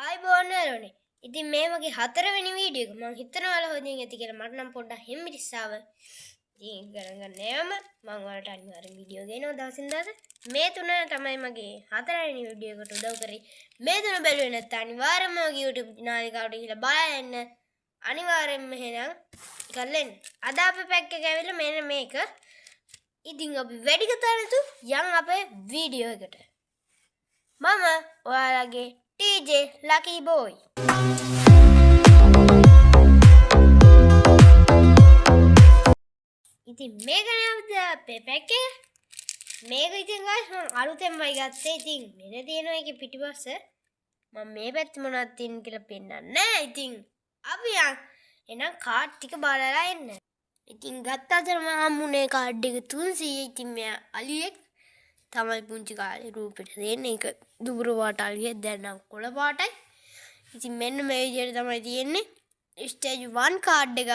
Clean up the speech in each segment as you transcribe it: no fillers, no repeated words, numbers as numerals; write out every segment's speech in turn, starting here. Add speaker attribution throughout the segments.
Speaker 1: ආයිබෝන්නරුනේ. ඉතින් මේ වගේ හතරවෙනි වීඩියෝ එක මම හිතනවා ඔයාලා හොයමින් ඇති කියලා. මට නම් පොඩ්ඩක් හිම්මිරිස්සාව. ඉතින් ගණන් ගන්නෑම මම ඔයාලට අනිවාර්යෙන් වීඩියෝ ගේනවා දවසින් දවස. මේ තුන තමයි මගේ හතරවෙනි වීඩියෝ එකට උදව් කරේ. මේ තුන බැලුවේ නැත්නම් අනිවාර්යෙන්ම මගේ YouTube නාලිකාවට ගිහලා බලන්න. අනිවාර්යෙන්ම එහෙනම් කරලෙන්න. අද අපේ පැක් එක ඇවිල්ලා මෙන්න මේක. ඉතින් අපි වැඩි කතා නැතු යන් අපේ වීඩියෝ එකට. මම ඔයාලගේ TJ Lucky Boy. ඉතින් මේක නේද අපේ පැක් එක. මේක ඉතින් guys මම අලුතෙන්මයි ගත්තේ. ඉතින් මෙන්න තියෙනවා ඒකේ පිටිපස්ස. මම මේ පැත්තේ මොනවද තියෙන්නේ කියලා පෙන්නන්නේ නැහැ. ඉතින් අපි එහෙනම් කාඩ් ටික බලලා එන්න. ඉතින් ගත්ත අතර මම හම්බුනේ කාඩ් එක 300. ඉතින් මෙයා අලියෙක් තමයි පුංචි කාලේ රූපෙට දෙන්නේ. ඒක දුබුරු පාට අලියෙක් දැන් නම් කොළ පාටයි. ඉතින් මෙන්න මේ විදිහට තමයි තියෙන්නේ. ස්ටේජ් 1 කාඩ් එකක්.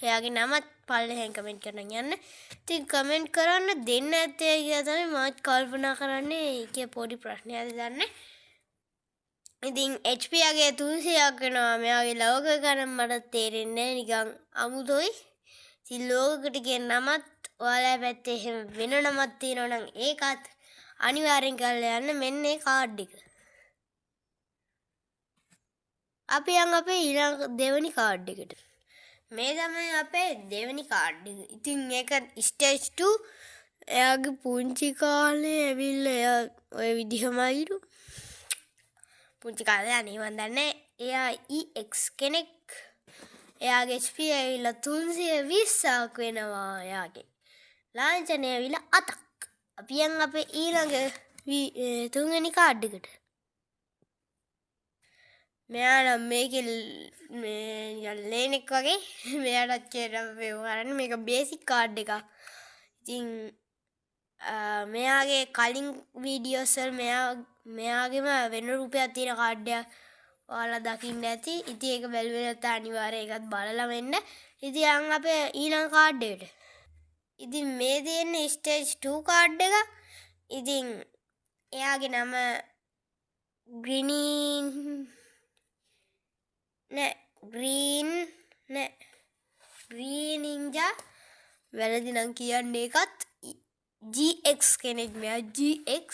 Speaker 1: එයාගේ නමත් පල්ලෙහෙන් කමෙන්ට් කරන්න යන්න. ඉතින් කමෙන්ට් කරන්න දෙන්න නැත්තේ කියලා තමයි මම කල්පනා කරන්නේ. ඒකේ පොඩි ප්‍රශ්නයක් දන්නේ. ඉතින් HP යගේ 300ක් වෙනවා. මෙයාගේ ලෝග ගන්න මට තේරෙන්නේ නිකන් අමුතුයි. ඉතින් ලෝගකට කියන නමත් ඔයාලා පැත්තේ එහෙම වෙන නමක් තියෙනවා නම් ඒකත් අනිවාර්යෙන් කරලා යන්න. මෙන්න මේ කාඩ් එක. අපි යන් අපේ ඊළඟ දෙවෙනි කාඩ් එකට. මේ තමයි අපේ දෙවෙනි කාඩ් එක. ඉතින් මේක ස්ටේජ් 2. එයාගේ පුංචි කාලේ ඇවිල්ලා එයා ඔය විදිහමයිලු. පුංචි කාලේ අනේ මන් දන්නේ. එයා EX කෙනෙක්. එයාගේ HP ඇවිල්ලා 320ක් වෙනවා එයාගේ. ලාංඡනය ඇවිල්ලා 8ක්. අපි යන් අපේ ඊළඟ තුන්වෙනි කාඩ් එකට. මෙයා මේකේ මේ ලේනෙක් වගේ මෙයාට කියලා කරන්නේ මේක බේසික් කාඩ් එකක්. ඉතින් මෙයාගේ කලින් වීඩියෝස් වල මෙයාගේම වෙන රූපයක් තියෙන කාඩ් එකක් ඔයාලා දකින්න ඇති. ඉතින් ඒක බැලුවේ නැත්නම් අනිවාර්යයෙන් ඒකත් බලලා වෙන්න. ඉතින් යන් අපේ ඊළඟ කාඩ් එකට. ඉතින් මේ තියෙන්නේ ස්ටේජ් 2 කාඩ් එක. ඉතින් එයාගේ නම green ninja වැරදි නම් කියන්නේ ඒකත් GX කෙනෙක්. මෙයා GX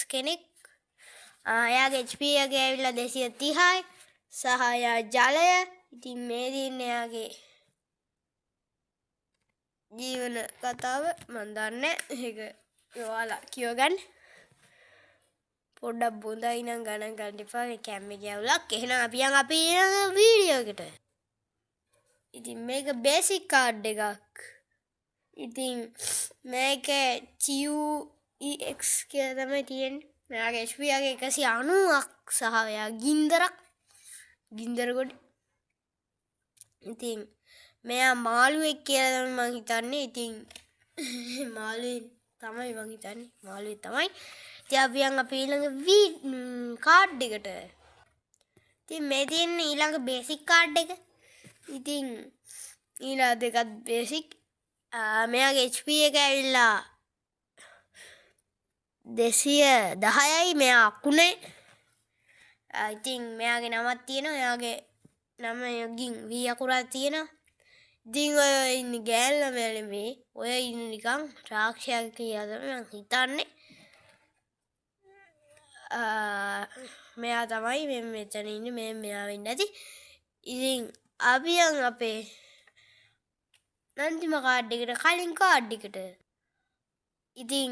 Speaker 1: කෙනෙක්. එයාගේ HP එක ඇවිල්ලා 230යි සහ එයා ජලය. ඉතින් මේ දින්නේ එයාගේ ජීවන කතාව මන් දන්නේ. ඒක ඔයාලා කියවගන්න. පොඩ්ඩක් බොඳයි නම් ගණන් ගන්න එපා. මේ කැම් එක යවලක්. එහෙනම් අපි යන් අපේ ඊළඟ වීඩියෝ එකට. ඉතින් මේක බේසික් කාඩ් එකක්. ඉතින් මේක QEX කියලා තමයි තියෙන්නේ. මෙයාගේ HP එක 190ක් සහ එයා ගින්දර ගොඩ. ඉතින් මෙයා මාළුවෙක් කියලා තමයි මං හිතන්නේ. ඉතින් මාළුවෙක් තමයි මං හිතන්නේ. මාළුවෙක් තමයි. ඉතින් අපි යන් අපේ ඊළඟ කාඩ් එකට. ඉතින් මේ තියෙන්නේ ඊළඟ බේසික් කාඩ් එක. ඉතින් ඊළඟ දෙකත් බේසික්. මෙයාගේ HP එක ඇවිල්ලා 210යි. මෙයා අකුණේ. ඉතින් මෙයාගේ නමක් තියෙනවා. එයාගේ නම යකින් V අකුරක් තියෙනවා. ඉතින් ඔය ඉන්නේ ගෑල් ළමයා නෙමෙයි. ඔය ඉන්නේ නිකන් රාක්ෂයක් කියලා තමයි මං හිතන්නේ. මෙයා තමයි මෙතන ඉන්නේ. මෙයා වෙන්නේ නැති. ඉතින් අපි යන් අපේ අන්තිම කාඩ් එකට කලින් කාඩ් එකට. ඉතින්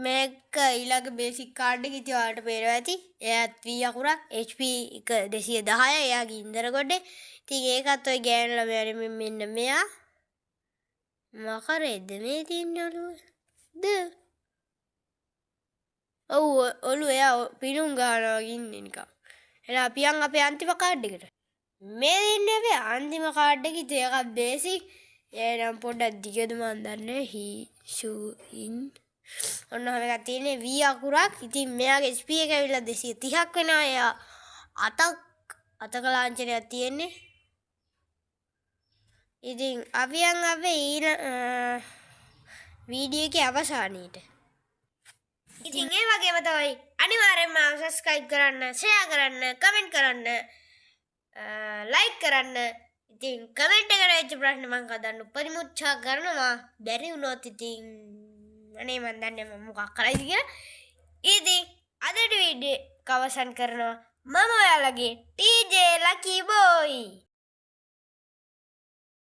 Speaker 1: මේක ඊළඟ බේසික් කාඩ් එක. ඉතින් ඔයාලට පේනවා ඇති. එයාත් V අකුරක්. HP එක 210යි. එයා ගින්දර ගොඩේ. ඉතින් ඒකත් ඔය ගෑනු ළමයා මෙන්න මෙයා. මකරේද මේ තියෙන ඔළුවද? ඔව් ඔළුව එයා පිණුම් ගන්නවා ඉන්නේ නිකන්. එහෙනම් අපි යන් අපේ අන්තිම කාඩ් එකට. මේ දෙන්නේ අපේ අන්තිම කාඩ් එක. ඉතින් ඒකත් බේසික්. එනම් පොඩ්ඩක් දිගද මන් දන්නේ. ඔන්න ඔහම එකක් තියෙන්නේ V අකුරක්. ඉතින් මෙයාගේ HP එක ඇවිල්ලා 230ක් වෙනවා. එයා අතක ලාංඡනයක් තියෙන්නේ. ඉතින් අපි යන් අපේ ඊළඟ වීඩියෝ එකේ අවසානයේට. ඉතින් ඒ වගේම තමයි අනිවාර්යෙන්ම subscribe කරන්න, share කරන්න, comment කරන්න, like කරන්න. ඉතින් comment එකට වෙච්ච ප්‍රශ්න මම කදන්න උපරිම උත්සාහ කරනවා. බැරි වුණොත් ඉතින් අනේ මන් දන්නේ මම මොකක් කරයිද කියලා. ඉතින් අදට වීඩියෝ එක අවසන් කරනවා. මම ඔයාලගේ TJ Lucky Boy.